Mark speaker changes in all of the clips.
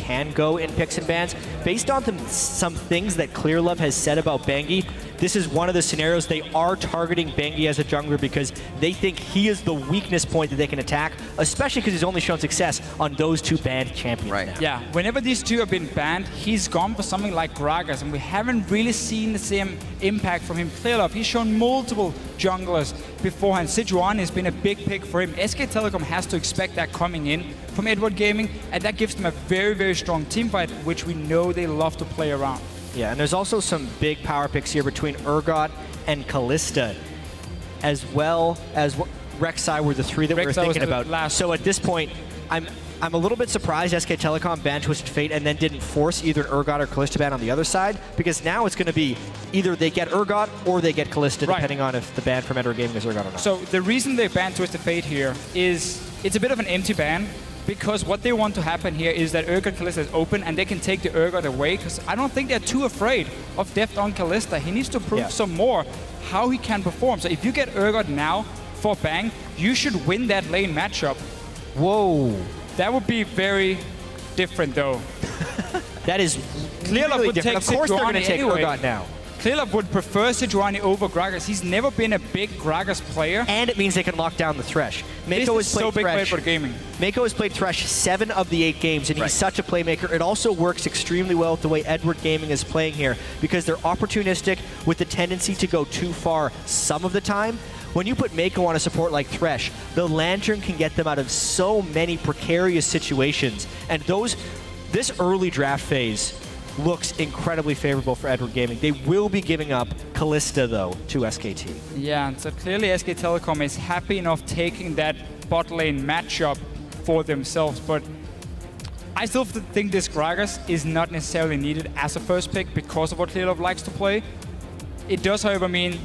Speaker 1: can go in picks and bans. Based on some things that Clearlove has said about Bengi, this is one of the scenarios they are targeting Bengi as a jungler because they think he is the weakness point that they can attack, especially because he's only shown success on those two banned champions now.
Speaker 2: Yeah, whenever these two have been banned, he's gone for something like Gragas, and we haven't really seen the same impact from him. Clearlove, he's shown multiple junglers beforehand. Sejuani has been a big pick for him. SK Telecom has to expect that coming in from Edward Gaming, and that gives them a very, very strong team fight, which we know they love to play around.
Speaker 1: Yeah, and there's also some big power picks here between Urgot and Kalista, as well as Rek'Sai were the three that we were thinking about. So at this point, I'm a little bit surprised SK Telecom banned Twisted Fate and then didn't force either an Urgot or Kalista ban on the other side, because now it's going to be either they get Urgot or they get Kalista, depending on if the ban from Edward Gaming is Urgot or not.
Speaker 2: So the reason they banned Twisted Fate here is it's a bit of an empty ban, because what they want to happen here is that Urgot Kalista is open and they can take the Urgot away, because I don't think they're too afraid of Deft on Kalista. He needs to prove some more how he can perform. So if you get Urgot now for Bang, you should win that lane matchup.
Speaker 1: Whoa.
Speaker 2: That would be very different, though.
Speaker 1: That is
Speaker 2: Clearlove
Speaker 1: really
Speaker 2: would
Speaker 1: different.
Speaker 2: take
Speaker 1: Of course they're going to
Speaker 2: Sejuani
Speaker 1: take
Speaker 2: anyway.
Speaker 1: Urgot now.
Speaker 2: Clearlove would prefer Sejuani over Gragas. He's never been a big Gragas player.
Speaker 1: And it means they can lock down the Thresh. Meiko has played Thresh.
Speaker 2: For gaming.
Speaker 1: Meiko has played Thresh 7 of the 8 games, and he's such a playmaker. It also works extremely well with the way Edward Gaming is playing here, because they're opportunistic with the tendency to go too far some of the time. When you put Meiko on a support like Thresh, the Lantern can get them out of so many precarious situations. And this early draft phase looks incredibly favorable for Edward Gaming. They will be giving up Kalista, though, to SKT.
Speaker 2: Yeah, so clearly SK Telecom is happy enough taking that bot lane matchup for themselves, but I still think this Gragas is not necessarily needed as a first pick because of what Clearlove likes to play. It does, however, mean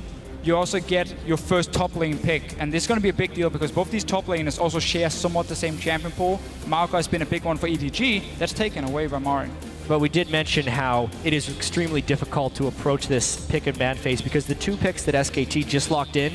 Speaker 2: you also get your first top lane pick, and this is going to be a big deal because both these top laners also share somewhat the same champion pool. Mokai has been a big one for EDG. That's taken away by MaRin.
Speaker 1: But we did mention how it is extremely difficult to approach this pick and ban phase because the two picks that SKT just locked in,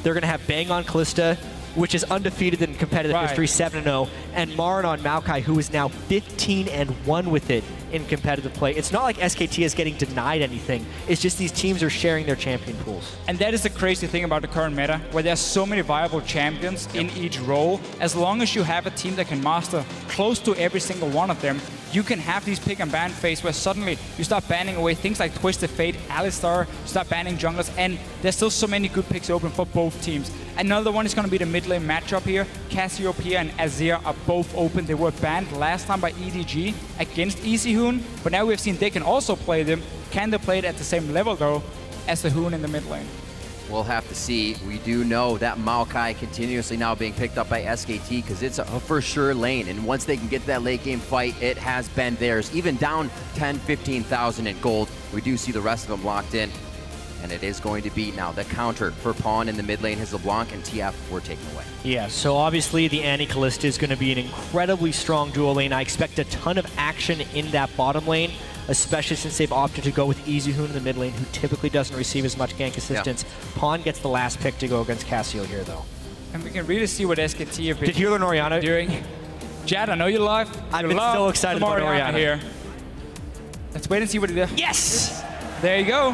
Speaker 1: they're going to have Bang on Kalista, which is undefeated in competitive history, 7-0, and MaRin on Mokai, who is now 15-1 with it in competitive play. It's not like SKT is getting denied anything. It's just these teams are sharing their champion pools.
Speaker 2: And that is the crazy thing about the current meta, where there's so many viable champions in each role. As long as you have a team that can master close to every single one of them, you can have these pick and ban phase where suddenly you start banning away things like Twisted Fate, Alistar, start banning junglers, and there's still so many good picks open for both teams. Another one is going to be the mid lane matchup here. Cassiopeia and Azir are both open. They were banned last time by EDG against Easyhoon, but now we've seen they can also play them. Can they play it at the same level, though, as the Hoon in the mid lane?
Speaker 3: We'll have to see. We do know that Mokai continuously now being picked up by SKT because it's a for sure lane. And once they can get to that late game fight, it has been theirs. Even down 10, 15,000 in gold, we do see the rest of them locked in. And it is going to be now the counter for Pawn in the mid lane. His LeBlanc and TF were taken away.
Speaker 1: Yeah, so obviously the Annie-Kalista is going to be an incredibly strong dual lane. I expect a ton of action in that bottom lane, especially since they've opted to go with Easyhoon in the mid lane, who typically doesn't receive as much gank assistance. Pawn gets the last pick to go against Cassio here, though.
Speaker 2: And we can really see what SKT have been
Speaker 1: Did you learn Orianna?
Speaker 2: doing. Jatt, I know you're live.
Speaker 1: I've been so excited about Orianna
Speaker 2: here. Let's wait and see what he does.
Speaker 1: Yes!
Speaker 2: There you go.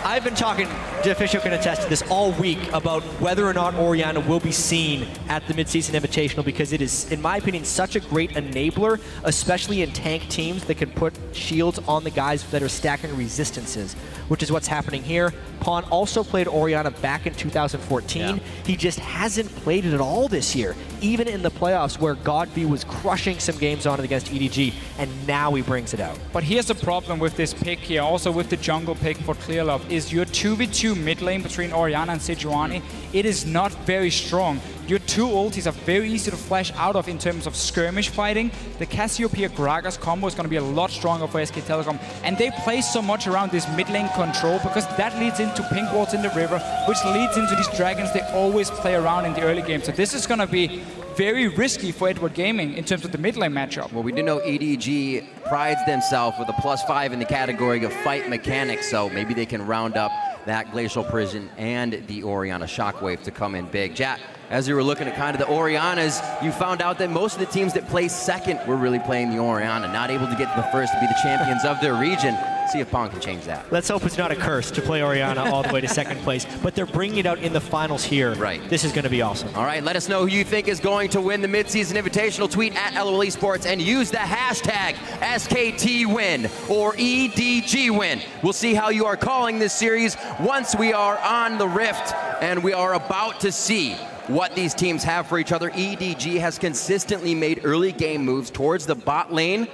Speaker 1: I've been talking, Deficio can attest to this, all week about whether or not Orianna will be seen at the Midseason Invitational, because it is, in my opinion, such a great enabler, especially in tank teams that can put shields on the guys that are stacking resistances, which is what's happening here. Pawn also played Orianna back in 2014. Yeah. He just hasn't played it at all this year, even in the playoffs where Godby was crushing some games on it against EDG, and now he brings it out.
Speaker 2: But here's the problem with this pick here, also with the jungle pick for Clearlove, is your 2v2 mid lane between Orianna and Sejuani. It is not very strong. Your two ultis are very easy to flash out of in terms of skirmish fighting. The Cassiopeia Gragas combo is going to be a lot stronger for SK Telecom, and they play so much around this mid lane control because that leads into pink wards in the river, which leads into these dragons they always play around in the early game. So this is going to be very risky for Edward Gaming in terms of the mid lane matchup.
Speaker 3: Well, we do know EDG prides themselves with a +5 in the category of fight mechanics, so maybe they can round up that Glacial Prison and the Orianna Shockwave to come in big. Jatt, as you were looking at kind of the Oriannas, you found out that most of the teams that placed second were really playing the Orianna, not able to get to the first to be the champions of their region. See if Pong can change that.
Speaker 1: Let's hope it's not a curse to play Orianna all the way to second place, but they're bringing it out in the finals here.
Speaker 3: Right.
Speaker 1: This is going to be awesome.
Speaker 3: All right, let us know who you think is going to win the Midseason Invitational. Tweet at LOL Esports and use the hashtag SKTWin or EDGWin. We'll see how you are calling this series once we are on the Rift and we are about to see what these teams have for each other. EDG has consistently made early game moves towards the bot lane,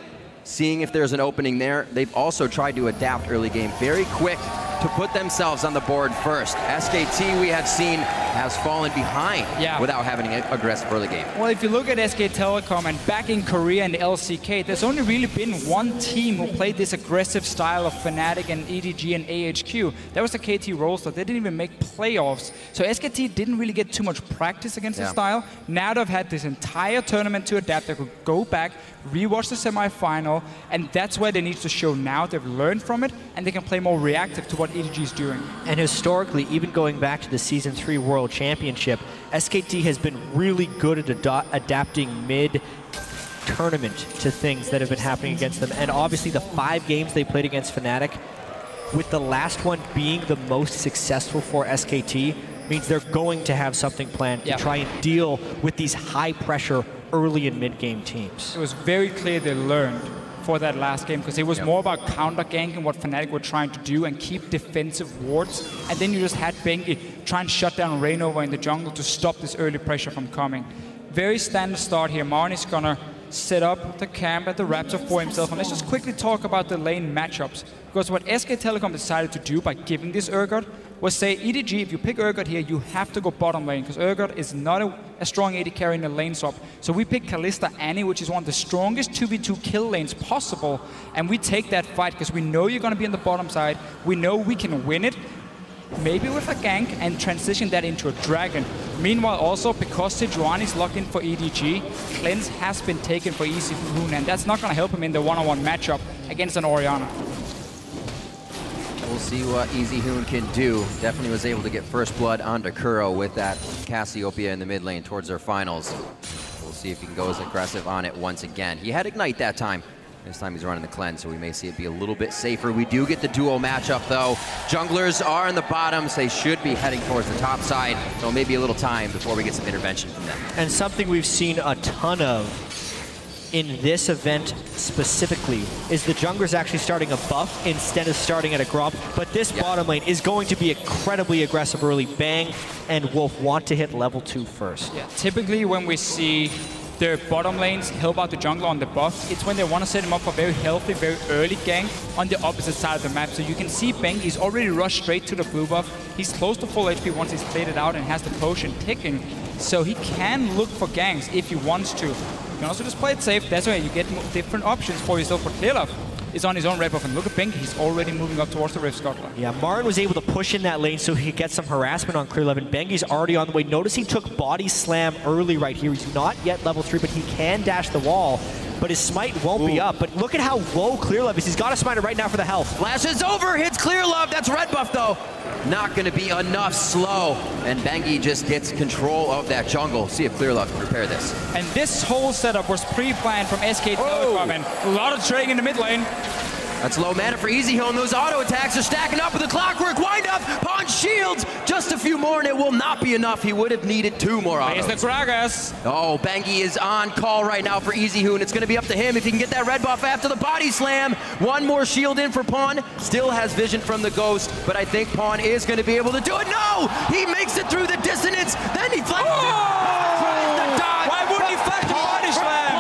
Speaker 3: seeing if there's an opening there. They've also tried to adapt early game very quick to put themselves on the board first. SKT, we have seen, has fallen behind without having an aggressive early game.
Speaker 2: Well, if you look at SK Telecom and back in Korea and LCK, there's only really been one team who played this aggressive style of Fnatic and EDG and AHQ. That was the KT Rolster. They didn't even make playoffs. So SKT didn't really get too much practice against the style. Now they've had this entire tournament to adapt. They could go back, rewatch the semi-final, and that's where they need to show now. They've learned from it, and they can play more reactive to what EDG is doing.
Speaker 1: And historically, even going back to the Season 3 World Championship, SKT has been really good at adapting mid-tournament to things that have been happening against them. And obviously the 5 games they played against Fnatic, with the last one being the most successful for SKT, means they're going to have something planned to try and deal with these high-pressure early and mid-game teams.
Speaker 2: It was very clear they learned for that last game, because it was more about counter-ganking what Fnatic were trying to do and keep defensive wards, and then you just had Bengi try and shut down Rainover in the jungle to stop this early pressure from coming. Very standard start here. MaRin is gonna set up the camp at the Raptor for himself, and let's just quickly talk about the lane matchups, because what SK Telecom decided to do by giving this Urgot was say, EDG, if you pick Urgot here, you have to go bottom lane, because Urgot is not a strong AD carry in the lane swap. So we pick Kalista Annie, which is one of the strongest 2v2 kill lanes possible, and we take that fight, because we know you're going to be on the bottom side. We know we can win it, maybe with a gank, and transition that into a dragon. Meanwhile, also, because Sejuani is locked in for EDG, Cleanse has been taken for Easyhoon, and that's not going to help him in the one-on-one matchup against an Orianna.
Speaker 3: We'll see what Easyhoon can do. Definitely was able to get first blood onto Kuro with that Cassiopeia in the mid lane towards their finals. We'll see if he can go as aggressive on it once again. He had Ignite that time. This time he's running the cleanse, so we may see it be a little bit safer. We do get the duo matchup though. Junglers are in the bottoms. They should be heading towards the top side, so maybe a little time before we get some intervention from them.
Speaker 1: And something we've seen a ton of in this event specifically is the junglers actually starting a buff instead of starting at a grub. But this bottom lane is going to be incredibly aggressive early. Bang and Wolf want to hit level 2 first.
Speaker 2: Yeah, typically when we see their bottom lanes help out the jungler on the buff, it's when they want to set him up for very healthy, very early gank on the opposite side of the map. So you can see Bengi is already rushed straight to the blue buff. He's close to full HP once he's played it out and has the potion ticking. So he can look for ganks if he wants to. You can also just play it safe. That's why you get different options for yourself. For Clearlove is on his own red buff, and look at Bengi, he's already moving up towards the Rift Scuttler.
Speaker 1: Yeah, MaRin was able to push in that lane so he could get some harassment on Clearlove, and Bengi's already on the way. Notice he took body slam early right here. He's not yet level 3, but he can dash the wall. But his smite won't be up. But look at how low Clearlove is. He's got a smite right now for the health.
Speaker 3: Flashes over, hits Clearlove. That's red buff though. Not going to be enough slow. And Bengi just gets control of that jungle. See if Clearlove can repair this.
Speaker 2: And this whole setup was pre-planned from SK Telecom, and a lot of trading in the mid lane.
Speaker 3: That's low mana for Easyhoon. Those auto attacks are stacking up with the clockwork wind up. Pawn shields. Just a few more and it will not be enough. He would have needed 2 more autos.
Speaker 2: There's the Gragas.
Speaker 3: Oh, Bengi is on call right now for Easyhoon. It's going to be up to him if he can get that red buff after the body slam. 1 more shield in for Pawn. Still has vision from the ghost, but I think Pawn is going to be able to do it. No! He makes it through the dissonance. Then he flashes the dodge.
Speaker 2: Why wouldn't he flash the body slam?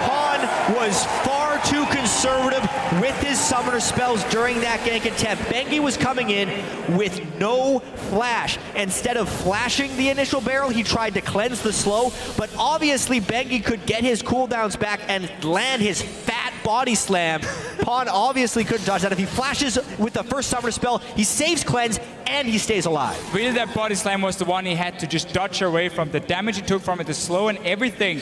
Speaker 1: Pawn was far too conservative with his summoner spells during that gank attempt. Bengi was coming in with no flash. Instead of flashing the initial barrel, he tried to cleanse the slow, but obviously Bengi could get his cooldowns back and land his fat body slam. Pawn obviously couldn't dodge that. If he flashes with the first summoner spell, he saves cleanse and he stays alive.
Speaker 2: Really, that body slam was the one he had to just dodge away from. The damage he took from it, the slow and everything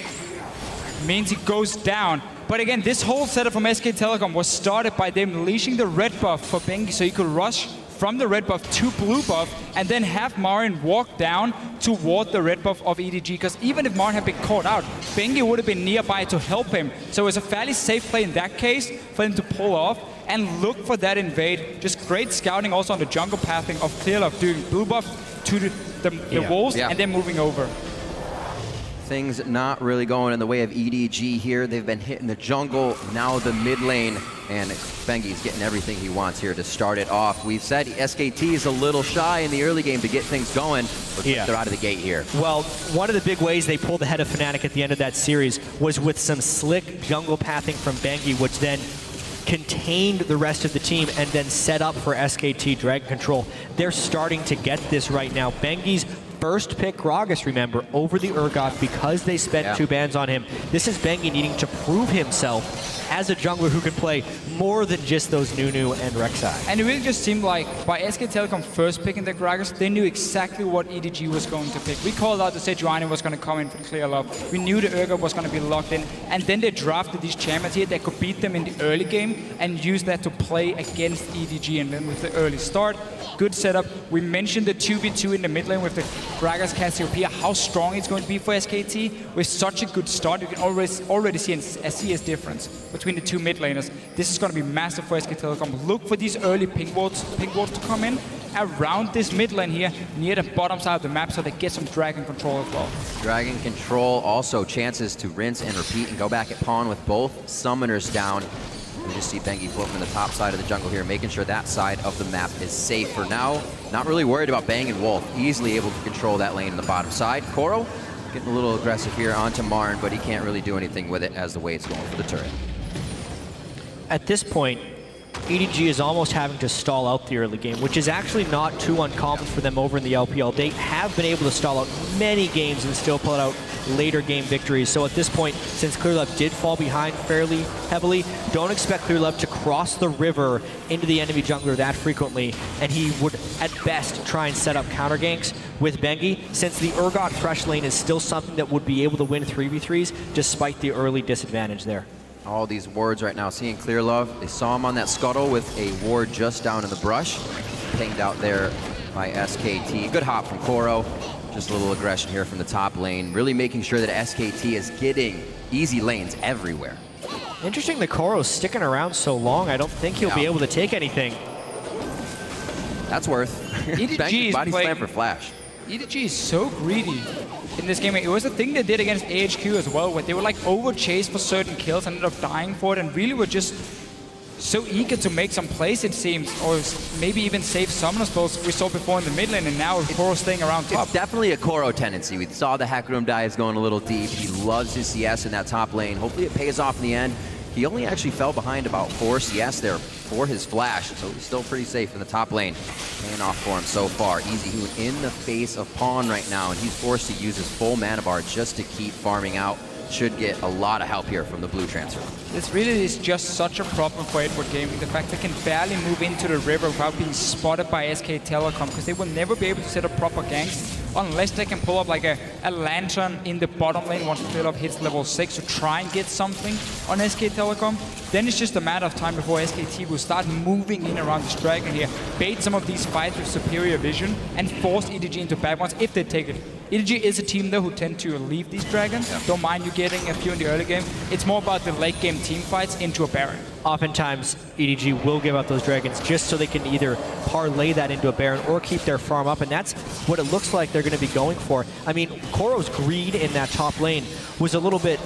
Speaker 2: means he goes down. But again, this whole setup from SK Telecom was started by them unleashing the red buff for Bengi so he could rush from the red buff to blue buff, and then have MaRin walk down toward the red buff of EDG, because even if MaRin had been caught out, Bengi would have been nearby to help him. So it's a fairly safe play in that case for him to pull off and look for that invade. Just great scouting also on the jungle pathing of Clearlove, doing blue buff to the wolves and then moving over.
Speaker 3: Things not really going in the way of EDG here. They've been hitting the jungle, now the mid lane, and Bengi's getting everything he wants here to start it off. We've said SKT is a little shy in the early game to get things going, but they're out of the gate here.
Speaker 1: Well, one of the big ways they pulled ahead of Fnatic at the end of that series was with some slick jungle pathing from Bengi, which then contained the rest of the team and then set up for SKT Dragon Control. They're starting to get this right now. Bengi's first pick Gragas, remember, over the Urgot because they spent 2 bans on him. This is Bengi needing to prove himself as a jungler who can play more than just those Nunu and Rek'Sai.
Speaker 2: And it really just seemed like by SK Telecom first picking the Gragas, they knew exactly what EDG was going to pick. We called out the Sejuani was going to come in for Clearlove. We knew the Urgot was going to be locked in. And then they drafted these champions here that could beat them in the early game and use that to play against EDG. And then with the early start, good setup. We mentioned the 2v2 in the mid lane with the Gragas Cassiopeia, how strong it's going to be for SKT. With such a good start, you can already see a CS difference between the 2 mid laners. This is going to be massive for SK Telecom. Look for these early pink wards to come in around this mid lane here, near the bottom side of the map, so they get some dragon control as well.
Speaker 3: Dragon control, also chances to rinse and repeat and go back at pawn with both summoners down. You just see Bengi float from the top side of the jungle here, making sure that side of the map is safe for now. Not really worried about Bang and Wolf. Easily able to control that lane on the bottom side. Koro getting a little aggressive here onto MaRin, but he can't really do anything with it as the way it's going for the turret.
Speaker 1: At this point, EDG is almost having to stall out the early game, which is actually not too uncommon for them over in the LPL. They have been able to stall out many games and still pull out later game victories. So at this point, since Clearlove did fall behind fairly heavily, don't expect Clearlove to cross the river into the enemy jungler that frequently, and he would at best try and set up counter ganks with Bengi, since the Urgot Thresh lane is still something that would be able to win 3v3s despite the early disadvantage there.
Speaker 3: All these wards right now, seeing Clearlove. They saw him on that scuttle with a ward just down in the brush. Pinged out there by SKT. Good hop from Koro. Just a little aggression here from the top lane. Really making sure that SKT is getting easy lanes everywhere.
Speaker 1: Interesting that Koro's sticking around so long. I don't think he'll be able to take anything.
Speaker 3: That's worth.
Speaker 2: EDG is
Speaker 3: body
Speaker 2: playing
Speaker 3: slam for flash.
Speaker 2: EDG is so greedy in this game. It was a thing they did against AHQ as well, where they were like over-chased for certain kills and ended up dying for it, and really were just so eager to make some plays, it seems, or maybe even save summoner spells we saw before in the mid lane, and now Koro staying around top.
Speaker 3: It's definitely a Koro tendency. We saw the Hack Room dives going a little deep. He loves his CS in that top lane. Hopefully it pays off in the end. He only actually fell behind about 4 CS there for his flash, so he's still pretty safe in the top lane. Paying off for him so far. Easyhoon in the face of Pawn right now, and he's forced to use his full mana bar just to keep farming out. Should get a lot of help here from the blue transfer.
Speaker 2: This really is just such a problem for Edward Gaming. The fact they can barely move into the river without being spotted by SK Telecom, because they will never be able to set up proper ganks unless they can pull up like a lantern in the bottom lane once Clearlove hits level 6 to try and get something on SK Telecom. Then it's just a matter of time before SKT will start moving in around this dragon here, bait some of these fights with superior vision, and force EDG into bad ones if they take it. EDG is a team though who tend to leave these dragons. Don't mind you getting a few in the early game. It's more about the late game team fights into a Baron.
Speaker 1: Oftentimes, EDG will give up those dragons just so they can either parlay that into a Baron or keep their farm up, and that's what it looks like they're going to be going for. I mean, Koro's greed in that top lane was a little bit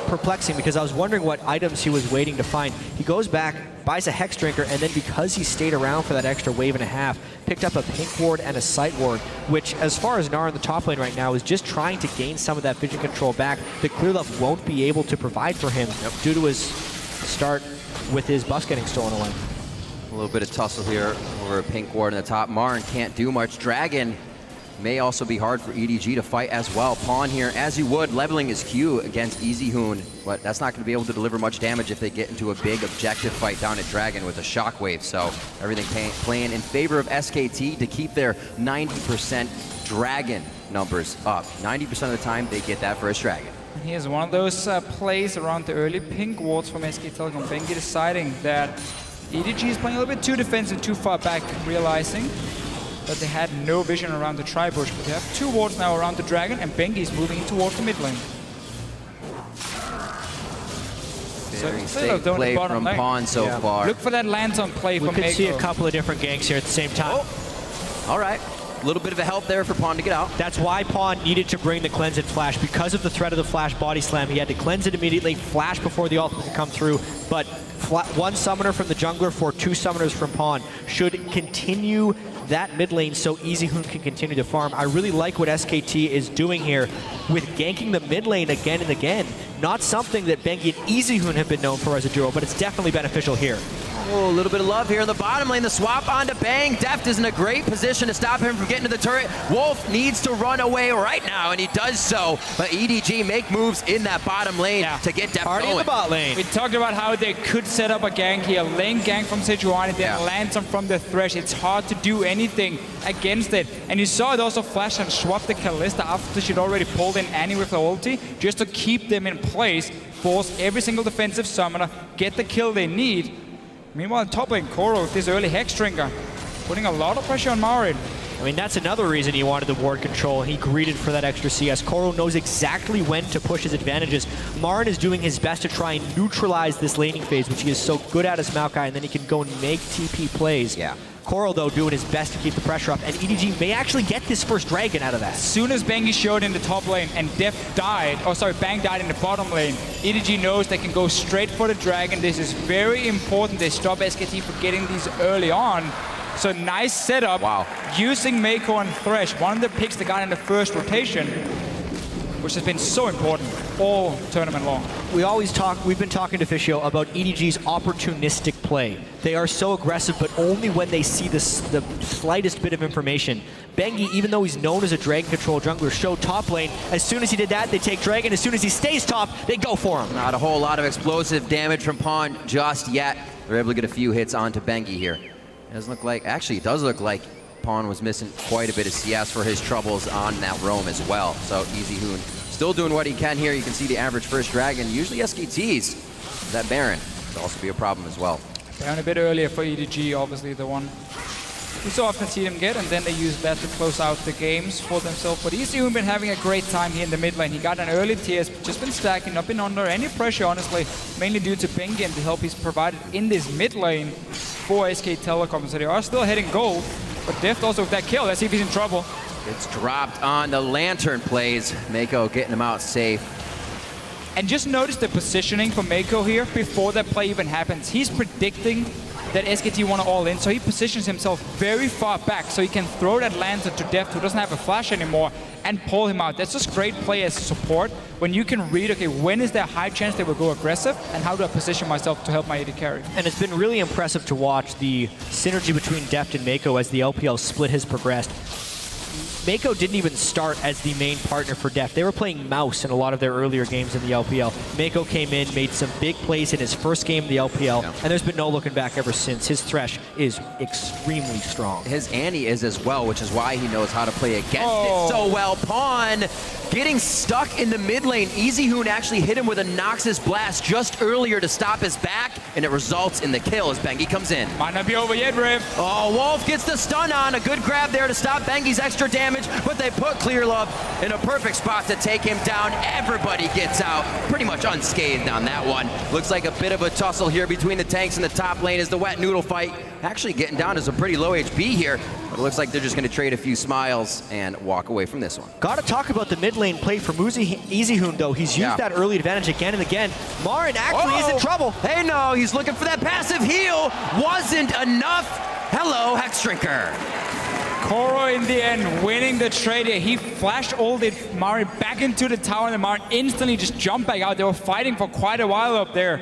Speaker 1: perplexing, because I was wondering what items he was waiting to find. He goes back, buys a Hex Drinker, and then because he stayed around for that extra wave and a half, picked up a pink ward and a sight ward, which, as far as Gnar in the top lane right now, is just trying to gain some of that vision control back that Clearlove won't be able to provide for him due to his start with his buffs getting stolen away.
Speaker 3: A little bit of tussle here over a pink ward in the top. MaRin can't do much. Dragon may also be hard for EDG to fight as well. Pawn here, as you would, leveling his Q against Easyhoon, but that's not going to be able to deliver much damage if they get into a big objective fight down at Dragon with a shockwave. So everything playing in favor of SKT to keep their 90% Dragon numbers up. 90% of the time, they get that first Dragon.
Speaker 2: Here's one of those plays around the early pink wards from SK Telecom. Bengi deciding that EDG is playing a little bit too defensive, too far back, realizing that they had no vision around the tri-bush, but they have 2 wards now around the dragon, and Bengi is moving in towards the mid lane.
Speaker 3: Very safe play from Pawn so far.
Speaker 2: Look for that lantern play from Meiko.
Speaker 1: We could see a couple of different ganks here at the same time.
Speaker 3: Oh. All right. A little bit of a help there for Pawn to get out.
Speaker 1: That's why Pawn needed to bring the cleanse and flash. Because of the threat of the flash body slam, he had to cleanse it immediately, flash before the ultimate could come through. But 1 summoner from the jungler for 2 summoners from Pawn should continue that mid lane so Easyhoon can continue to farm. I really like what SKT is doing here with ganking the mid lane again and again. Not something that Bengi and Easyhoon have been known for as a duo, but it's definitely beneficial here.
Speaker 3: Oh, a little bit of love here in the bottom lane. The swap onto Bang. Deft is in a great position to stop him from getting to the turret. Wolf needs to run away right now, and he does so. But EDG make moves in that bottom lane to get Deft
Speaker 1: Party
Speaker 3: going.
Speaker 1: in the bot lane.
Speaker 2: We talked about how they could set up a gank here. Lane gank from Sejuani, then Lantern from the Thresh. It's hard to do anything against it. And you saw it also flash and swap the Kalista after she'd already pulled in Annie with the ulti, just to keep them in place, force every single defensive summoner, get the kill they need. Meanwhile, top lane, Koro with this early Hex Drinker, putting a lot of pressure on MaRin.
Speaker 1: I mean, that's another reason he wanted the ward control. He greeted for that extra CS. Koro knows exactly when to push his advantages. MaRin is doing his best to try and neutralize this laning phase, which he is so good at as Mokai, and then he can go and make TP plays.
Speaker 3: Yeah.
Speaker 1: Koro, though, doing his best to keep the pressure up, and EDG may actually get this first dragon out of that.
Speaker 2: As soon as Bengi showed in the top lane and Deft died, Bang died in the bottom lane, EDG knows they can go straight for the dragon. This is very important. They stop SKT from getting these early on. So nice setup.
Speaker 3: Wow.
Speaker 2: Using Meiko and Thresh, one of the picks they got in the first rotation, which has been so important all tournament long.
Speaker 1: We've been talking to Deficio about EDG's opportunistic play. They are so aggressive, but only when they see the slightest bit of information. Bengi, even though he's known as a dragon control jungler, showed top lane. As soon as he did that, they take dragon. As soon as he stays top, they go for him.
Speaker 3: Not a whole lot of explosive damage from Pawn just yet. They're able to get a few hits onto Bengi here. Doesn't look like, actually it does look like Pawn was missing quite a bit of CS for his troubles on that roam as well. So Easyhoon still doing what he can here. You can see the average first dragon. Usually SKTs, that Baron could also be a problem as well.
Speaker 2: Baron a bit earlier for EDG, obviously the one we so often see them get, and then they use that to close out the games for themselves. But Easyhoon been having a great time here in the mid lane. He got an early TS, just been stacking, not been under any pressure, honestly, mainly due to Bengi and the help he's provided in this mid lane for SK Telecom. So they are still heading gold, but Deft also with that kill. Let's see if he's in trouble.
Speaker 3: It's dropped on the Lantern plays. Meiko getting him out safe.
Speaker 2: And just notice the positioning for Meiko here before that play even happens. He's predicting that SKT want to all in, so he positions himself very far back so he can throw that Lantern to Deft, who doesn't have a flash anymore, and pull him out. That's just great play as support when you can read, okay, when is there a high chance they will go aggressive, and how do I position myself to help my AD carry?
Speaker 1: And it's been really impressive to watch the synergy between Deft and Meiko as the LPL split has progressed. Meiko didn't even start as the main partner for Deft. They were playing mouse in a lot of their earlier games in the LPL. Meiko came in, made some big plays in his first game in the LPL, and there's been no looking back ever since. His Thresh is extremely strong.
Speaker 3: His Annie is as well, which is why he knows how to play against it so well. Pawn getting stuck in the mid lane. Easyhoon actually hit him with a Noxus Blast just earlier to stop his back, and it results in the kill as Bengi comes in.
Speaker 2: Might not be over yet, Riv.
Speaker 3: Oh, Wolf gets the stun on. A good grab there to stop Bengi's extra damage, but they put Clearlove in a perfect spot to take him down. Everybody gets out pretty much unscathed on that one. Looks like a bit of a tussle here between the tanks in the top lane as the wet noodle fight actually getting down to some pretty low HP here. But it looks like they're just going to trade a few smiles and walk away from this one.
Speaker 1: Got to talk about the mid lane play for Easyhoon, though. He's used that early advantage again and again. MaRin actually is in trouble.
Speaker 3: Hey, no, he's looking for that passive heal. Wasn't enough. Hello, Hex Drinker.
Speaker 2: Koro in the end winning the trade here. He flash ulted MaRin back into the tower, and MaRin instantly just jumped back out. They were fighting for quite a while up there.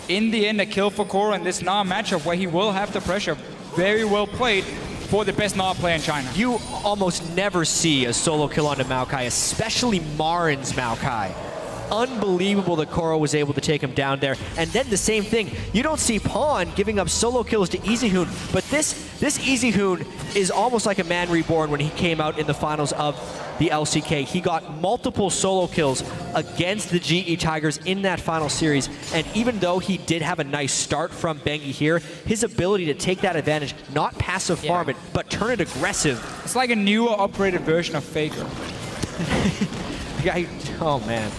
Speaker 2: In the end, a kill for Koro in this Gnar matchup where he will have the pressure. Very well played for the best Gnar player in China.
Speaker 1: You almost never see a solo kill onto Mokai, especially MaRin's Mokai. Unbelievable that Koro was able to take him down there. And then the same thing, you don't see Pawn giving up solo kills to Easyhoon, but this Easyhoon is almost like a man reborn when he came out in the finals of the LCK. He got multiple solo kills against the GE Tigers in that final series, and even though he did have a nice start from Bengi here, his ability to take that advantage, not passive farm it, but turn it aggressive.
Speaker 2: It's like a newer, upgraded version of Faker.
Speaker 1: Oh man.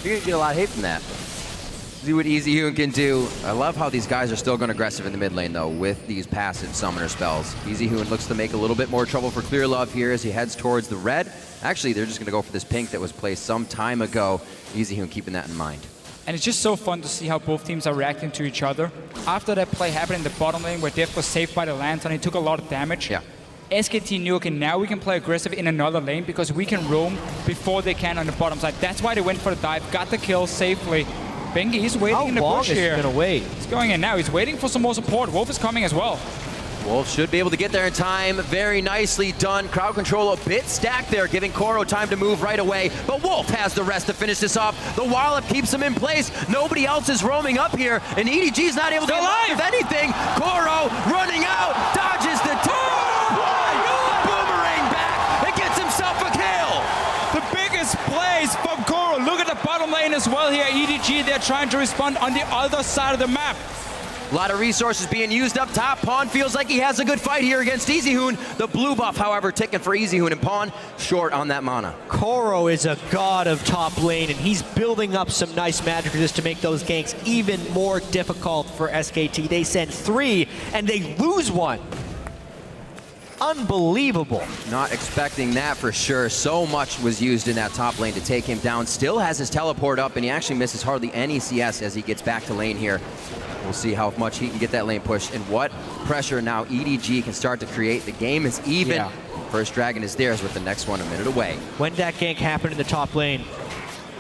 Speaker 3: You're gonna get a lot of hate from that. See what Easyhoon can do. I love how these guys are still going aggressive in the mid lane, though, with these passive summoner spells. Easyhoon looks to make a little bit more trouble for Clearlove here as he heads towards the red. Actually, they're just going to go for this pink that was placed some time ago. Easyhoon keeping that in mind.
Speaker 2: And it's just so fun to see how both teams are reacting to each other. After that play happened in the bottom lane where Deft was saved by the lantern, he took a lot of damage.
Speaker 3: Yeah.
Speaker 2: SKT knew, okay, now we can play aggressive in another lane because we can roam before they can on the bottom side. That's why they went for the dive, got the kill safely. Bengi, he's waiting in the bush here.
Speaker 1: How long is he gonna wait?
Speaker 2: He's going in now. He's waiting for some more support. Wolf is coming as well.
Speaker 3: Wolf should be able to get there in time. Very nicely done. Crowd control a bit stacked there, giving Koro time to move right away. But Wolf has the rest to finish this off. The wallop keeps him in place. Nobody else is roaming up here, and EDG's not able to get with anything. Koro running out, dodges the boomerang back, and gets himself a kill.
Speaker 2: The biggest plays from Koro. Look at the bottom lane as well here. EDG, they're trying to respond on the other side of the map.
Speaker 3: A lot of resources being used up top. Pawn feels like he has a good fight here against Easyhoon. The blue buff, however, ticking for Easyhoon, and Pawn short on that mana.
Speaker 1: Koro is a god of top lane, and he's building up some nice magic just to make those ganks even more difficult for SKT. They send 3, and they lose 1. Unbelievable.
Speaker 3: Not expecting that for sure. So much was used in that top lane to take him down. Still has his teleport up, and he actually misses hardly any CS as he gets back to lane here. We'll see how much he can get that lane push and what pressure now EDG can start to create. The game is even. Yeah. First dragon is theirs with the next one a minute away.
Speaker 1: When that gank happened in the top lane,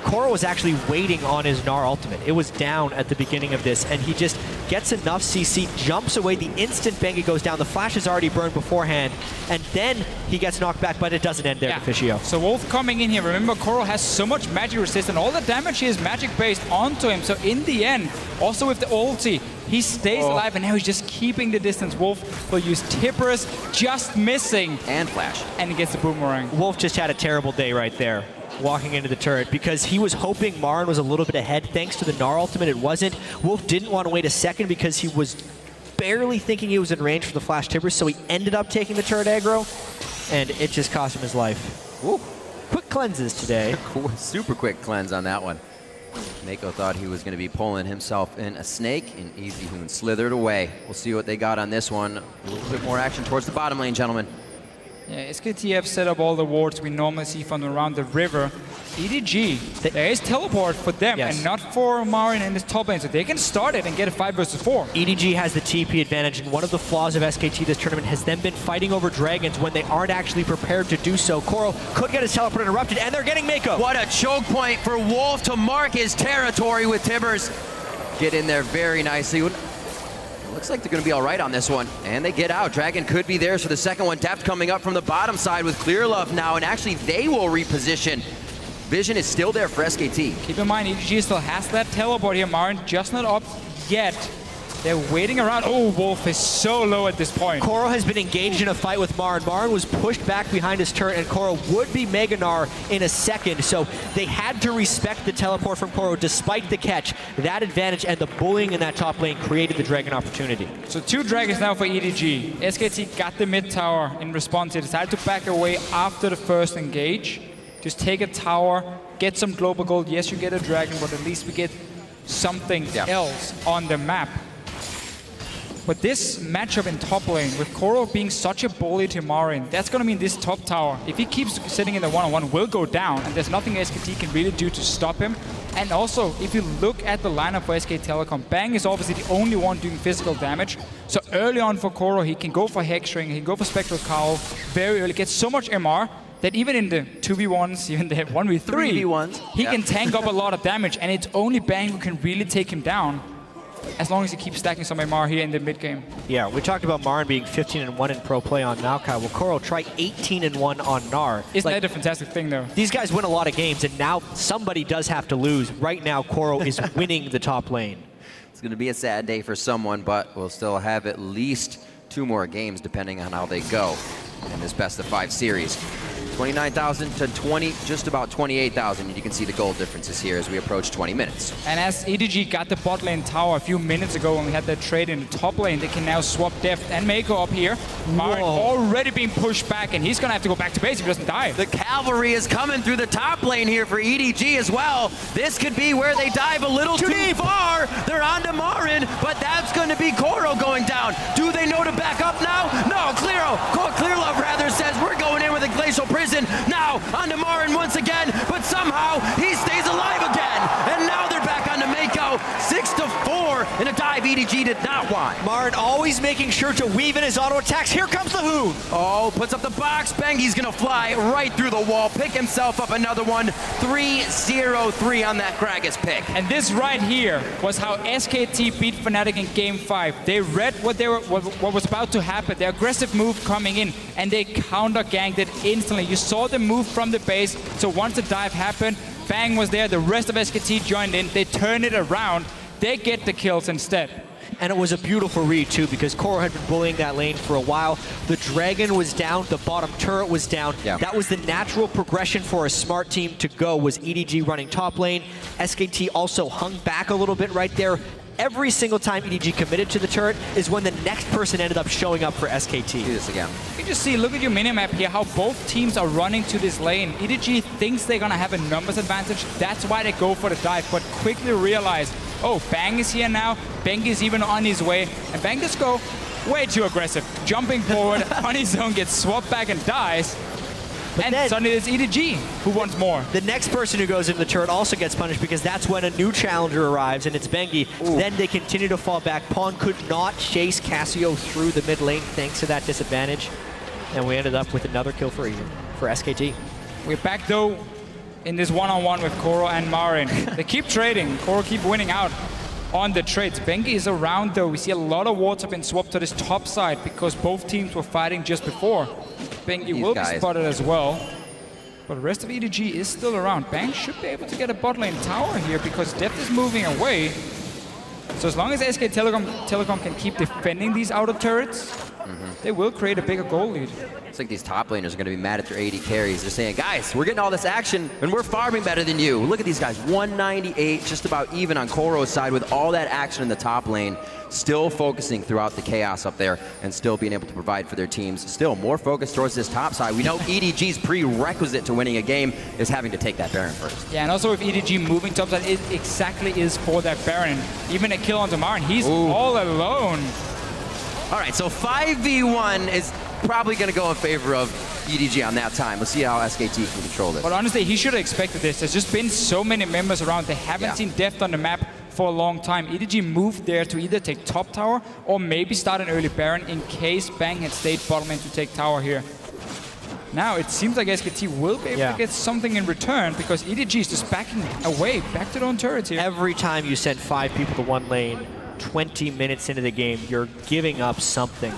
Speaker 1: Koro was actually waiting on his Gnar ultimate. It was down at the beginning of this, and he just gets enough CC, jumps away the instant Bengi goes down. The flash is already burned beforehand, and then he gets knocked back, but it doesn't end there, Deficio.
Speaker 2: So Wolf coming in here. Remember, Koro has so much magic resistance. All the damage here is magic-based onto him. So in the end, also with the ulti, he stays alive, and now he's just keeping the distance. Wolf will use Tippers, just missing.
Speaker 3: And flash.
Speaker 2: And he gets the boomerang.
Speaker 1: Wolf just had a terrible day right there, walking into the turret, because he was hoping MaRin was a little bit ahead thanks to the Gnar ultimate. It wasn't. Wolf didn't want to wait a second because he was barely thinking he was in range for the flash Tippers, so he ended up taking the turret aggro, and it just cost him his life.
Speaker 3: Ooh.
Speaker 1: Quick cleanses today.
Speaker 3: Super quick cleanse on that one. Meiko thought he was going to be pulling himself in a snake, and Easyhoon slithered away. We'll see what they got on this one. A little bit more action towards the bottom lane, gentlemen.
Speaker 2: Yeah, SKT have set up all the wards we normally see from around the river. EDG, there is teleport for them and not for MaRin in this top lane, so they can start it and get a 5 versus 4.
Speaker 1: EDG has the TP advantage, and one of the flaws of SKT this tournament has them been fighting over dragons when they aren't actually prepared to do so. Koro could get his teleport interrupted, and they're getting Meiko.
Speaker 3: What a choke point for Wolf to mark his territory with Tibbers. Get in there very nicely. Looks like they're going to be all right on this one. And they get out. Dragon could be theirs for the second one. Deft coming up from the bottom side with Clearlove now, and actually they will reposition. Vision is still there for SKT.
Speaker 2: Keep in mind, EDG still has that teleport here. MaRin just not up yet. They're waiting around. Oh, Wolf is so low at this point.
Speaker 1: Koro has been engaged in a fight with MaRin. MaRin was pushed back behind his turret, and Koro would be Mega Gnar in a second. So they had to respect the teleport from Koro despite the catch. That advantage and the bullying in that top lane created the dragon opportunity.
Speaker 2: So 2 dragons now for EDG. SKT got the mid tower in response. They decided to back away after the first engage. Just take a tower, get some global gold. Yes, you get a dragon, but at least we get something else on the map. But this matchup in top lane, with Koro being such a bully to MaRin, that's going to mean this top tower, if he keeps sitting in the one-on-one, will go down, and there's nothing SKT can really do to stop him. And also, if you look at the lineup for SK Telecom, Bang is obviously the only one doing physical damage. So early on for Koro, he can go for Hexring, he can go for Spectral Cowl very early, gets so much MR, that even in the 2v1s, even the 1v3,
Speaker 3: 3v1s,
Speaker 2: he can tank up a lot of damage, and it's only Bang who can really take him down. as long as he keeps stacking some MR here in the mid game.
Speaker 1: Yeah, we talked about MaRin being 15-1 in pro play on Mokai. Well, Koro try 18-1 on Gnar.
Speaker 2: Isn't that a fantastic thing, though?
Speaker 1: These guys win a lot of games, and now somebody does have to lose. Right now, Koro is winning the top lane.
Speaker 3: It's going to be a sad day for someone, but we'll still have at least 2 more games, depending on how they go in this best-of-5 series. 29,000 to just about 28,000. And you can see the goal differences here as we approach 20 minutes.
Speaker 2: And as EDG got the bot lane tower a few minutes ago when we had that trade in the top lane, they can now swap Deft and Meiko up here. MaRin already being pushed back, and he's going to have to go back to base if he doesn't die.
Speaker 3: The cavalry is coming through the top lane here for EDG as well. This could be where they dive a little too far. They're on to MaRin, but that's going to be Koro going down. Do they know to back up now? No, Clearlove rather says we're going in with a glacial prison. Now on to MaRin once again, but somehow he stays alive again. And now they're back on to Meiko. 6-4 in a dive EDG did not want.
Speaker 1: MaRin always making sure to weave in his auto attacks. Here comes the Hoon.
Speaker 3: Oh, puts up the box. Bengi's gonna fly right through the wall, pick himself up another one. 3-0-3 on that Gragas pick.
Speaker 2: And this right here was how SKT beat Fnatic in Game 5. They read what was about to happen, their aggressive move coming in, and they counter-ganked it instantly. You saw them move from the base, so once the dive happened, Bang was there, the rest of SKT joined in, they turned it around, they get the kills instead.
Speaker 1: And it was a beautiful read too, because Koro had been bullying that lane for a while. The Dragon was down, the bottom turret was down. Yeah. That was the natural progression for a smart team to go, was EDG running top lane. SKT also hung back a little bit right there. Every single time EDG committed to the turret is when the next person ended up showing up for SKT.
Speaker 3: Do this again.
Speaker 2: You can just see, look at your minimap here, how both teams are running to this lane. EDG thinks they're gonna have a numbers advantage. That's why they go for the dive, but quickly realize, oh, Bang is here now. Bengi is even on his way, and Bang just go way too aggressive. Jumping forward on his own, gets swapped back and dies. But and then, suddenly it's EDG who wants more.
Speaker 1: The next person who goes into the turret also gets punished, because that's when a new challenger arrives, and it's Bengi. Ooh. Then they continue to fall back. Pawn could not chase Cassio through the mid lane thanks to that disadvantage. And we ended up with another kill for SKT.
Speaker 2: We're back though in this one-on-one with Koro and MaRin. They keep trading. Koro keep winning out on the trades. Bengi is around though. We see a lot of wards have been swapped to this top side because both teams were fighting just before. Bengi will be spotted as well, but the rest of EDG is still around. Bang should be able to get a bot lane tower here because Deft is moving away. So as long as SK Telecom can keep defending these outer turrets, they will create a bigger goal lead.
Speaker 3: It's like these top laners are going to be mad at their AD carries. They're saying, guys, we're getting all this action and we're farming better than you. Look at these guys, 198, just about even on Koro's side with all that action in the top lane. Still focusing throughout the chaos up there and still being able to provide for their teams. Still more focused towards this top side. We know EDG's prerequisite to winning a game is having to take that Baron first.
Speaker 2: Yeah, and also with EDG moving top side, it exactly is for that Baron. Even a kill onto MaRin, he's all alone.
Speaker 3: All right, so 5v1 is probably going to go in favor of EDG on that time. Let's see how SKT can control this.
Speaker 2: But honestly, he should have expected this. There's just been so many members around. They haven't seen Deft on the map for a long time. EDG moved there to either take top tower or maybe start an early Baron in case Bang had stayed bottom lane to take tower here. Now it seems like SKT will be able to get something in return because EDG is just backing away, back to their own turrets here.
Speaker 1: Every time you send 5 people to one lane, 20 minutes into the game, you're giving up something.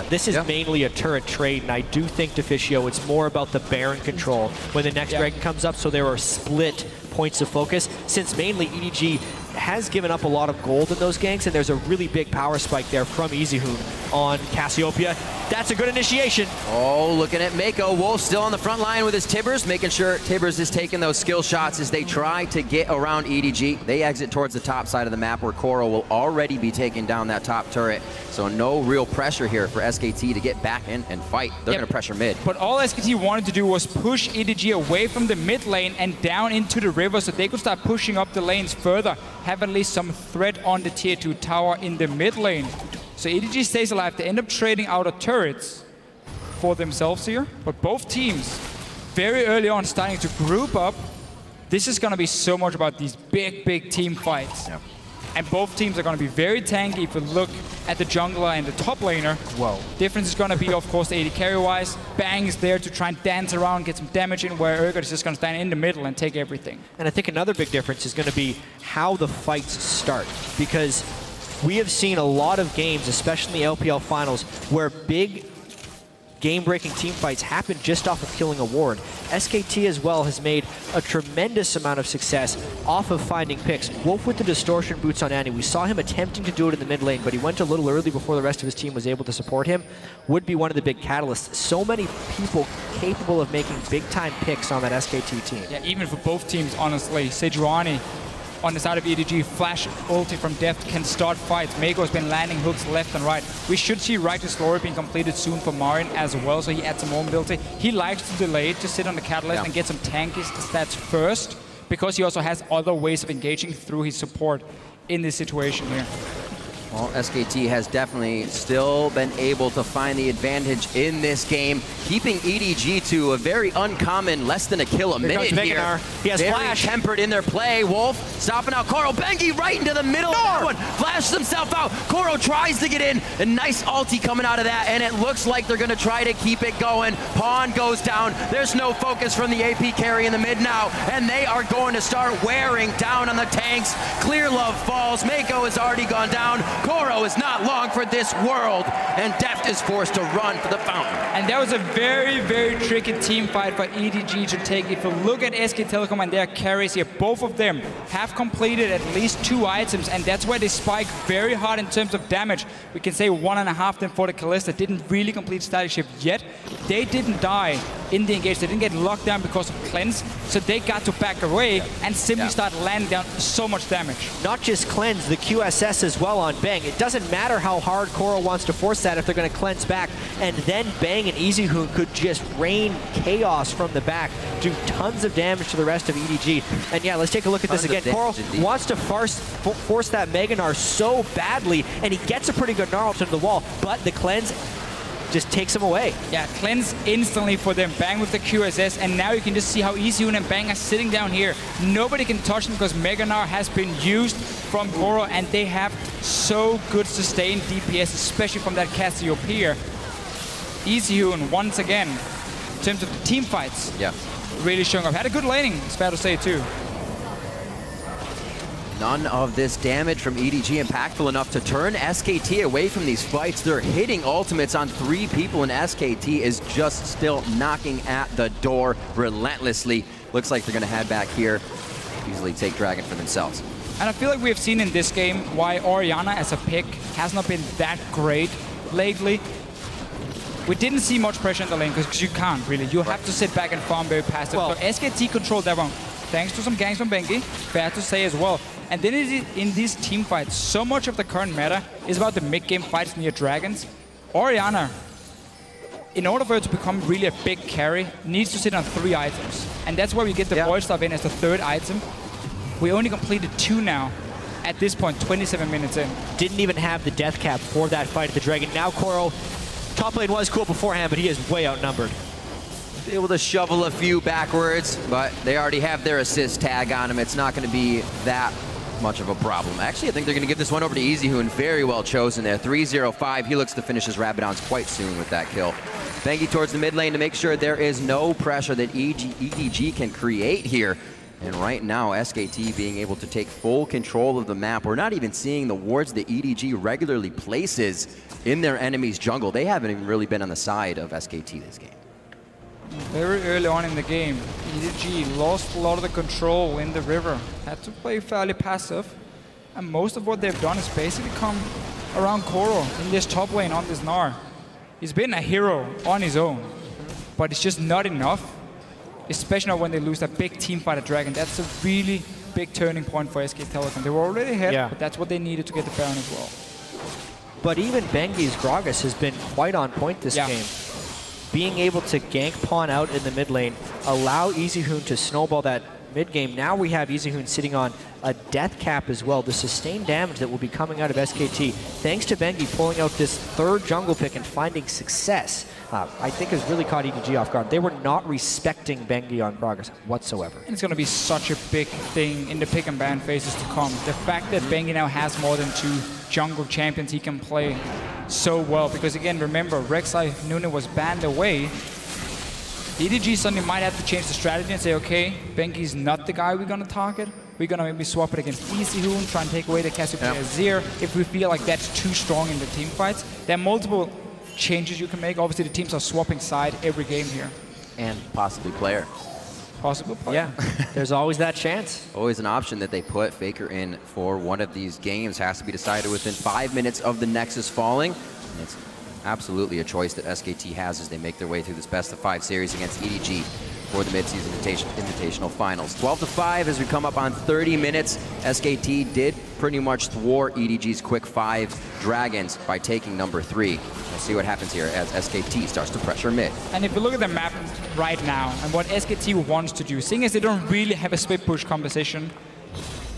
Speaker 1: This is mainly a turret trade, and I do think Deficio, it's more about the Baron control when the next Dragon comes up, so there are split points of focus, since mainly EDG has given up a lot of gold in those ganks, and there's a really big power spike there from Easyhoon on Cassiopeia. That's a good initiation.
Speaker 3: Oh, looking at Meiko. Wolf still on the front line with his Tibbers, making sure Tibbers is taking those skill shots as they try to get around EDG. They exit towards the top side of the map where Koro will already be taking down that top turret. So no real pressure here for SKT to get back in and fight. They're going to pressure mid.
Speaker 2: But all SKT wanted to do was push EDG away from the mid lane and down into the river so they could start pushing up the lanes further, have at least some threat on the tier 2 tower in the mid lane. So EDG stays alive. They end up trading outer turrets for themselves here. But both teams, very early on, starting to group up. This is going to be so much about these big team fights. Yep. And both teams are going to be very tanky if you look at the jungler and the top laner. Whoa. Difference is going to be, of course, the AD carry-wise. Bang is there to try and dance around, get some damage in, where Urgot is just going to stand in the middle and take everything.
Speaker 1: And I think another big difference is going to be how the fights start. Because we have seen a lot of games, especially in the LPL finals, where big game-breaking team fights happen just off of killing a ward. SKT as well has made a tremendous amount of success off of finding picks. Wolf with the distortion boots on Annie. We saw him attempting to do it in the mid lane, but he went a little early before the rest of his team was able to support him. Would be one of the big catalysts. So many people capable of making big-time picks on that SKT team.
Speaker 2: Yeah, even for both teams, honestly. Sejuani on the side of EDG, flash ulti from Deft can start fights. Meiko has been landing hooks left and right. We should see Righteous Glory being completed soon for MaRin as well, so he adds some more mobility. He likes to delay, to sit on the catalyst and get some tanky stats first, because he also has other ways of engaging through his support in this situation here.
Speaker 3: Well, SKT has definitely still been able to find the advantage in this game, keeping EDG to a very uncommon less than a kill a minute here.
Speaker 1: He has
Speaker 3: very
Speaker 1: flash.
Speaker 3: tempered in their play. Wolf stopping out Koro. Bengi right into the middle of that one. Flashes himself out. Koro tries to get in. A nice ulti coming out of that, and it looks like they're going to try to keep it going. Pawn goes down. There's no focus from the AP carry in the mid now, and they are going to start wearing down on the tanks. Clearlove falls. Meiko has already gone down. Koro is not long for this world, and Deft is forced to run for the fountain.
Speaker 2: And that was a very, very tricky team fight for EDG to take. If you look at SK Telecom and their carries here, both of them have completed at least 2 items, and that's where they spike very hard in terms of damage. We can say 1.5 them for the Kalista. Didn't really complete static shift yet. They didn't die in the engage. They didn't get locked down because of cleanse, so they got to back away and simply start landing down so much damage.
Speaker 1: Not just cleanse, the QSS as well on Bang. It doesn't matter how hard Koro wants to force that if they're going to cleanse back, and then Bang and Easyhoon could just rain chaos from the back, do tons of damage to the rest of EDG. And yeah, let's take a look at this again. Koro wants to force that Mega Gnar so badly, and he gets a pretty good Gnar to the wall, but the cleanse just takes him away.
Speaker 2: Yeah, cleanse instantly for them. Bang with the QSS, and now you can just see how Easyhoon and Bang are sitting down here. Nobody can touch them because Mega Gnar has been used from Koro, and they have so good sustained DPS, especially from that Cassiopeia. Easyhoon, once again, in terms of the team fights, really showing up. Had a good laning, it's fair to say, too.
Speaker 3: None of this damage from EDG impactful enough to turn SKT away from these fights. They're hitting ultimates on 3 people, and SKT is just still knocking at the door relentlessly. Looks like they're going to head back here, easily take Dragon for themselves.
Speaker 2: And I feel like we have seen in this game why Orianna as a pick has not been that great lately. We didn't see much pressure in the lane because you can't really. You have to sit back and farm very passive. Well, so SKT controlled that one, thanks to some ganks from Bengi, fair to say as well. And then in these team fights, so much of the current meta is about the mid-game fights near dragons. Orianna, in order for her to become really a big carry, needs to sit on 3 items. And that's where we get the Void Staff in as the 3rd item. We only completed 2 now. At this point, 27 minutes in.
Speaker 1: Didn't even have the death cap for that fight at the Dragon. Now Koro, top lane was cool beforehand, but he is way outnumbered.
Speaker 3: Able to shovel a few backwards, but they already have their assist tag on him. It's not going to be that much of a problem. Actually, I think they're going to give this one over to Easyhoon. Very well chosen there. 3-0-5. He looks to finish his Rabadons quite soon with that kill. Bengi towards the mid lane to make sure there is no pressure that EDG can create here. And right now, SKT being able to take full control of the map. We're not even seeing the wards that EDG regularly places in their enemy's jungle. They haven't even really been on the side of SKT this game.
Speaker 2: Very early on in the game, EDG lost a lot of the control in the river. Had to play fairly passive. And most of what they've done is basically come around Koro in this top lane on this Gnar. He's been a hero on his own, but it's just not enough. Especially when they lose that big team fight at Dragon. That's a really big turning point for SK Telecom. They were already ahead, but that's what they needed to get the Baron as well.
Speaker 1: But even Bengi's Gragas has been quite on point this game. Being able to gank pawn out in the mid lane, allow Easyhoon to snowball that mid game. Now we have Easyhoon sitting on a death cap as well. The sustained damage that will be coming out of SKT, thanks to Bengi pulling out this 3rd jungle pick and finding success, I think has really caught EDG off guard. They were not respecting Bengi on Gragas whatsoever.
Speaker 2: And it's going to be such a big thing in the pick and ban phases to come. The fact that Bengi now has more than 2 jungle champions he can play so well. Because again, remember, Rek'Sai Nunu was banned away. EDG suddenly might have to change the strategy and say, okay, Bengi's not the guy we're going to target. we're gonna maybe swap it against Easyhoon, try and take away the Cassiopeia Zir if we feel like that's too strong in the team fights. There are multiple changes you can make. Obviously, the teams are swapping side every game here.
Speaker 3: And possibly player.
Speaker 2: Possible player.
Speaker 1: Yeah, there's always that chance.
Speaker 3: Always an option that they put Faker in for one of these games. Has to be decided within 5 minutes of the Nexus falling. And it's absolutely a choice that SKT has as they make their way through this best-of-5 series against EDG for the mid-season invitational finals. 12-5 as we come up on 30 minutes. SKT did pretty much thwart EDG's quick 5 Dragons by taking number 3. We'll see what happens here as SKT starts to pressure mid.
Speaker 2: And if you look at the map right now and what SKT wants to do, seeing as they don't really have a split push composition,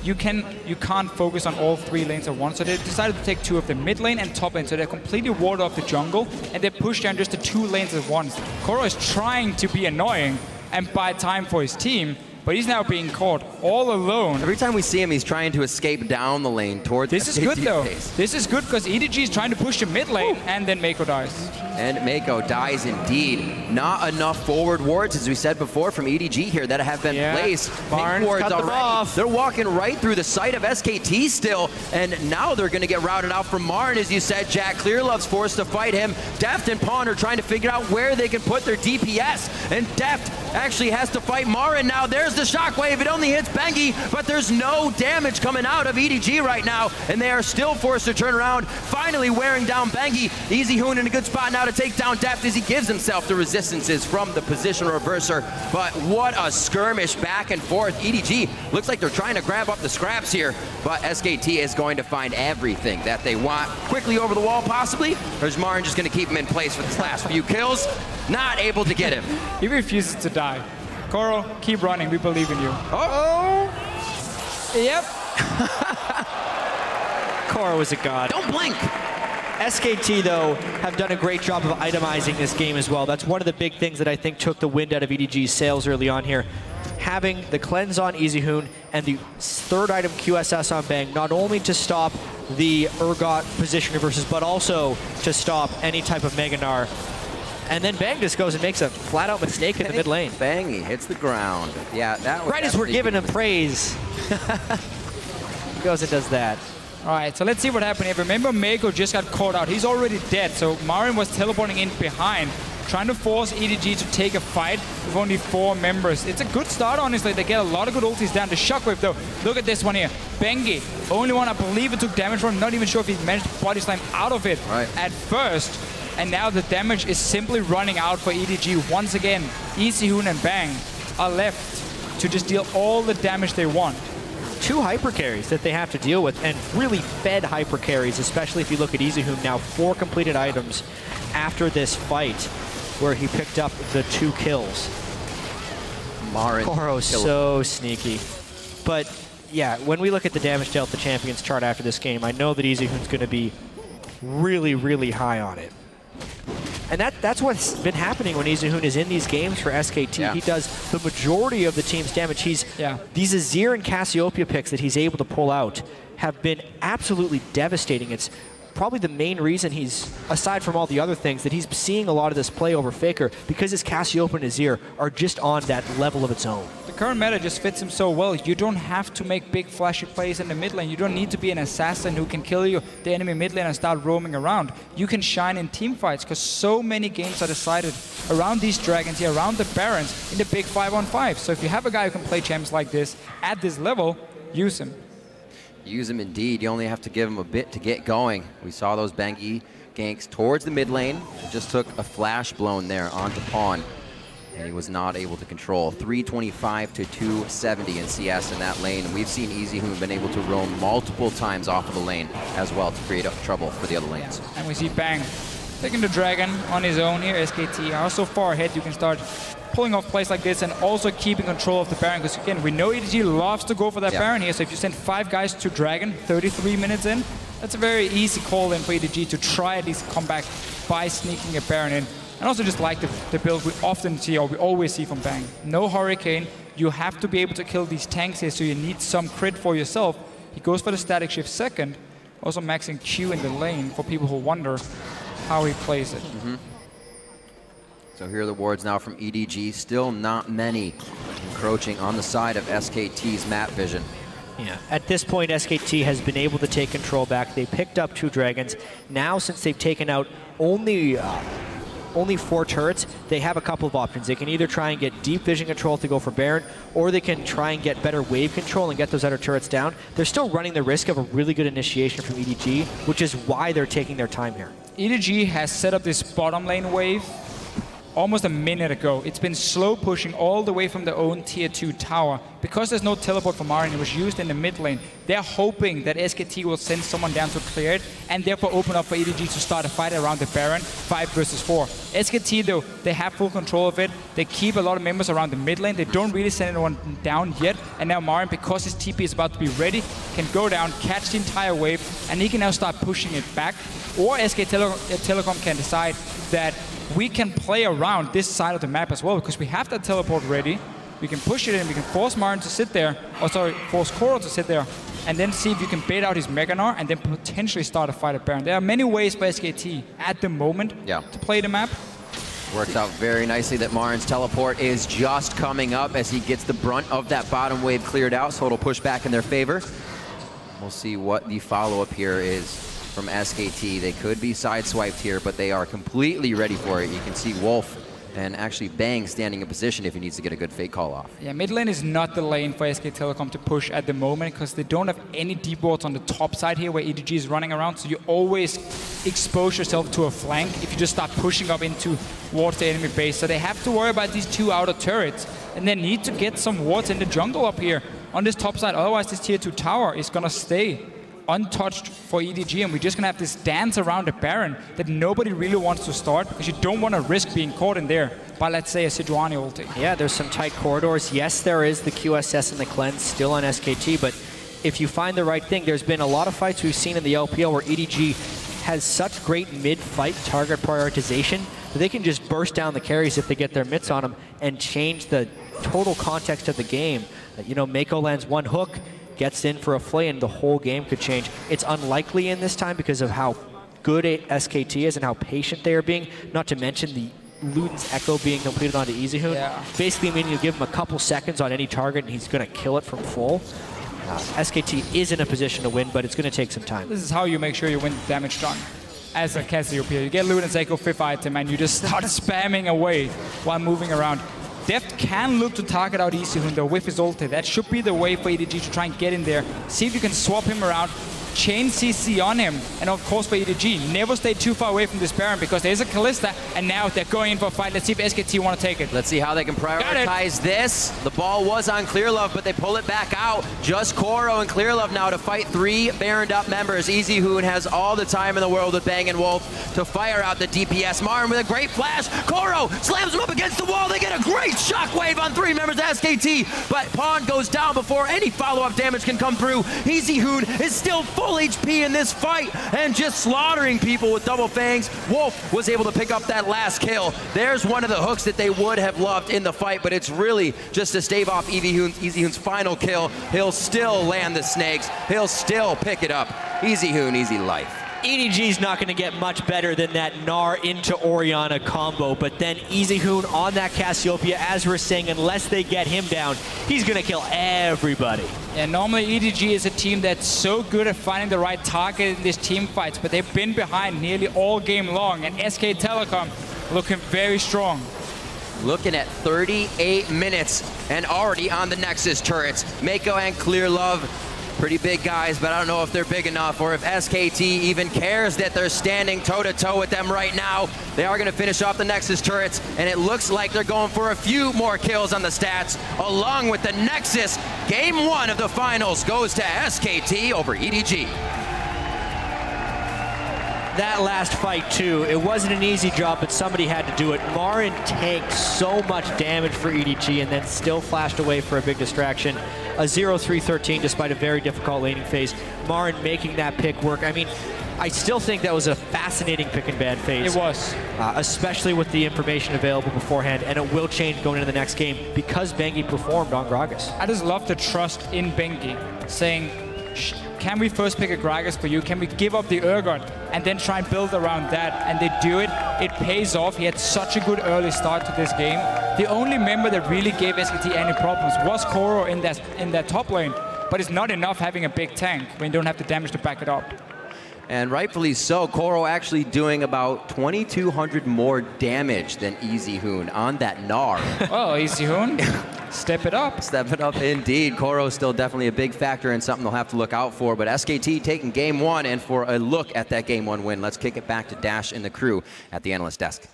Speaker 2: you can't focus on all 3 lanes at once. So they decided to take 2 of the mid lane and top lane. So they're completely warded off the jungle and they push down just the 2 lanes at once. Koro is trying to be annoying and buy time for his team, but he's now being caught all alone.
Speaker 3: Every time we see him, he's trying to escape down the lane towards
Speaker 2: This is good though. This is good because EDG is trying to push the mid lane and then Meiko dies.
Speaker 3: And Meiko dies indeed. Not enough forward wards, as we said before, from EDG here that have been placed.
Speaker 1: MaRin
Speaker 3: wards
Speaker 1: cut them off.
Speaker 3: They're walking right through the site of SKT still, and now they're going to get routed out from MaRin, as you said, Jatt. Clearlove's forced to fight him. Deft and Pawn are trying to figure out where they can put their DPS, and Deft actually has to fight MaRin now. There's the shockwave. It only hits Bengi, but there's no damage coming out of EDG right now, and they are still forced to turn around, finally wearing down Bengi. Easyhoon in a good spot now to take down Deft as he gives himself the resistances from the position reverser. But what a skirmish back and forth. EDG looks like they're trying to grab up the scraps here, but SKT is going to find everything that they want. Quickly over the wall, possibly. Or is MaRin just going to keep him in place for his last few kills? Not able to get him.
Speaker 2: He refuses to die. Koro, keep running. We believe in you.
Speaker 3: Oh!
Speaker 2: Yep.
Speaker 1: Koro is a god.
Speaker 3: Don't blink!
Speaker 1: SKT, though, have done a great job of itemizing this game as well. That's one of the big things that I think took the wind out of EDG's sails early on here. Having the cleanse on Easyhoon and the 3rd item QSS on Bang, not only to stop the Urgot position reverses, but also to stop any type of Mega Gnar. And then Bang just goes and makes a flat-out mistake in the mid lane.
Speaker 3: Bang, he hits the ground. Yeah, that was...
Speaker 1: Right as we're giving him praise. He goes and does that.
Speaker 2: All right, so let's see what happened here. Remember, Meiko just got caught out. He's already dead, so MaRin was teleporting in behind, trying to force EDG to take a fight with only 4 members. It's a good start, honestly. They get a lot of good ultis down. The shockwave, though, look at this one here. Bengi, only one I believe it took damage from. Not even sure if he managed to body slam out of it at first. And now the damage is simply running out for EDG once again. Easyhoon and Bang are left to just deal all the damage they want.
Speaker 1: 2 hyper carries that they have to deal with, and really fed hyper carries, especially if you look at Easyhoon now. 4 completed items after this fight where he picked up the 2 kills.
Speaker 3: MaRin.
Speaker 1: Koro's so sneaky. But yeah, when we look at the damage dealt the champions chart after this game, I know that Easyhoon's going to be really, really high on it. And that's what's been happening when Easyhoon is in these games for SKT.
Speaker 3: Yeah.
Speaker 1: He does the majority of the team's damage. These Azir and Cassiopeia picks that he's able to pull out have been absolutely devastating. It's probably the main reason he's, aside from all the other things, that he's seeing a lot of this play over Faker, because his Cassiopeia and Azir are just on that level of its own.
Speaker 2: The current meta just fits him so well. You don't have to make big flashy plays in the mid lane. You don't need to be an assassin who can kill you, the enemy mid lane, and start roaming around. You can shine in team fights because so many games are decided around these dragons here, around the Barons, in the big 5-on-5. So if you have a guy who can play champs like this at this level, use him.
Speaker 3: Use him indeed. You only have to give him a bit to get going. We saw those Bengi ganks towards the mid lane. Just took a flash blown there onto Pawn, and he was not able to control. 325 to 270 in CS in that lane. And we've seen Easyhoon been able to roam multiple times off of the lane as well to create trouble for the other lanes.
Speaker 2: Yeah. And we see Bang taking the dragon on his own here. SKT are so far ahead, you can start pulling off plays like this and also keeping control of the Baron, because again, we know EDG loves to go for that Baron here, so if you send 5 guys to Dragon 33 minutes in, that's a very easy call in for EDG to try at least come back by sneaking a Baron in. And also just like the build we often see, or we always see from Bang. No Hurricane, you have to be able to kill these tanks here, so you need some crit for yourself. He goes for the static shift second, also maxing Q in the lane for people who wonder how he plays it.
Speaker 3: So here are the wards now from EDG. Still not many encroaching on the side of SKT's map vision.
Speaker 1: Yeah. At this point, SKT has been able to take control back. They picked up 2 dragons. Now, since they've taken out only 4 turrets, they have a couple of options. They can either try and get deep vision control to go for Baron, or they can try and get better wave control and get those other turrets down. They're still running the risk of a really good initiation from EDG, which is why they're taking their time here.
Speaker 2: EDG has set up this bottom lane wave almost a minute ago. It's been slow pushing all the way from their own tier 2 tower. Because there's no teleport for MaRin, it was used in the mid lane. They're hoping that SKT will send someone down to clear it and therefore open up for EDG to start a fight around the Baron, 5 versus 4. SKT though, they have full control of it. They keep a lot of members around the mid lane. They don't really send anyone down yet. And now MaRin, because his TP is about to be ready, can go down, catch the entire wave, and he can now start pushing it back. Or SK Telecom can decide that we can play around this side of the map as well, because we have that teleport ready. We can push it in, we can force MaRin to sit there, or sorry, force Koro to sit there, and then see if you can bait out his Gnar and then potentially start a fight at Baron. There are many ways for SKT at the moment to play the map.
Speaker 3: Works out very nicely that MaRin's teleport is just coming up as he gets the brunt of that bottom wave cleared out, so it'll push back in their favor. We'll see what the follow-up here is from SKT. They could be sideswiped here, but they are completely ready for it. You can see Wolf and actually Bang standing in position if he needs to get a good fake call off.
Speaker 2: Yeah, mid lane is not the lane for SK Telecom to push at the moment, because they don't have any deep wards on the top side here where EDG is running around, so you always expose yourself to a flank if you just start pushing up into towards the enemy base. So they have to worry about these 2 outer turrets, and they need to get some wards in the jungle up here on this top side, otherwise this tier 2 tower is gonna stay untouched for EDG, and we're just gonna have this dance around the Baron that nobody really wants to start, because you don't want to risk being caught in there by, let's say, a Sejuani ulti.
Speaker 1: Yeah, there's some tight corridors. Yes, there is the QSS and the cleanse still on SKT, but if you find the right thing, there's been a lot of fights we've seen in the LPL where EDG has such great mid-fight target prioritization that they can just burst down the carries if they get their mitts on them and change the total context of the game. You know, Meiko lands 1 hook, gets in for a flay, and the whole game could change. It's unlikely in this time because of how good SKT is and how patient they are being, not to mention the Luden's Echo being completed onto Easyhoon.
Speaker 2: Yeah.
Speaker 1: Basically meaning you give him a couple seconds on any target and he's going to kill it from full. SKT is in a position to win, but it's going to take some time.
Speaker 2: This is how you make sure you win damage done. As a Cassiopeia, you get Luden's Echo 5th item and you just start spamming away while moving around. Deft can look to target out Easyhoon though with his ulti. That should be the way for EDG to try and get in there. See if you can swap him around, chain CC on him, and of course for EDG, never stay too far away from this Baron, because there's a Kalista, and now they're going in for a fight. Let's see if SKT want to take it.
Speaker 3: Let's see how they can prioritize this. The ball was on Clearlove, but they pull it back out. Just Koro and Clearlove now to fight 3 Baroned up members. Easyhoon has all the time in the world with Bang and Wolf to fire out the DPS. MaRin with a great flash. Koro slams him up against the wall. They get a great shockwave on 3 members of SKT, but Pawn goes down before any follow-up damage can come through. Easyhoon is still full HP in this fight and just slaughtering people with double fangs. Wolf was able to pick up that last kill. There's one of the hooks that they would have loved in the fight, but it's really just to stave off Easyhoon's final kill. He'll still land the snakes. He'll still pick it up. Easyhoon, easy life.
Speaker 1: EDG's not going to get much better than that Gnar into Orianna combo, but then Easyhoon on that Cassiopeia, as we're saying, unless they get him down, he's going to kill everybody.
Speaker 2: Yeah, normally EDG is a team that's so good at finding the right target in these team fights, but they've been behind nearly all game long, and SK Telecom looking very strong.
Speaker 3: Looking at 38 minutes and already on the Nexus turrets. Meiko and Clearlove, pretty big guys, but I don't know if they're big enough or if SKT even cares that they're standing toe-to-toe with them right now. They are going to finish off the Nexus turrets, and it looks like they're going for a few more kills on the stats, along with the Nexus. Game 1 of the finals goes to SKT over EDG.
Speaker 1: That last fight too, it wasn't an easy job, but somebody had to do it. MaRin tanked so much damage for EDG and then still flashed away for a big distraction. A 0-3-13 despite a very difficult laning phase. MaRin making that pick work. I mean, I still think that was a fascinating pick and ban phase.
Speaker 2: It was.
Speaker 1: Especially with the information available beforehand, and it will change going into the next game because Bengi performed on Gragas.
Speaker 2: I just love the trust in Bengi, saying, can we first pick a Gragas for you? Can we give up the Urgot and then try and build around that? And they do it. It pays off. He had such a good early start to this game. The only member that really gave SKT any problems was Koro in that top lane. but it's not enough having a big tank when you don't have the damage to back it up.
Speaker 3: And rightfully so. Koro actually doing about 2,200 more damage than Easyhoon on that Gnar.
Speaker 2: Oh, Easyhoon, step it up.
Speaker 3: Step it up indeed. Koro still definitely a big factor and something they'll have to look out for. But SKT taking game one, and for a look at that game one win, let's kick it back to Dash and the crew at the analyst desk.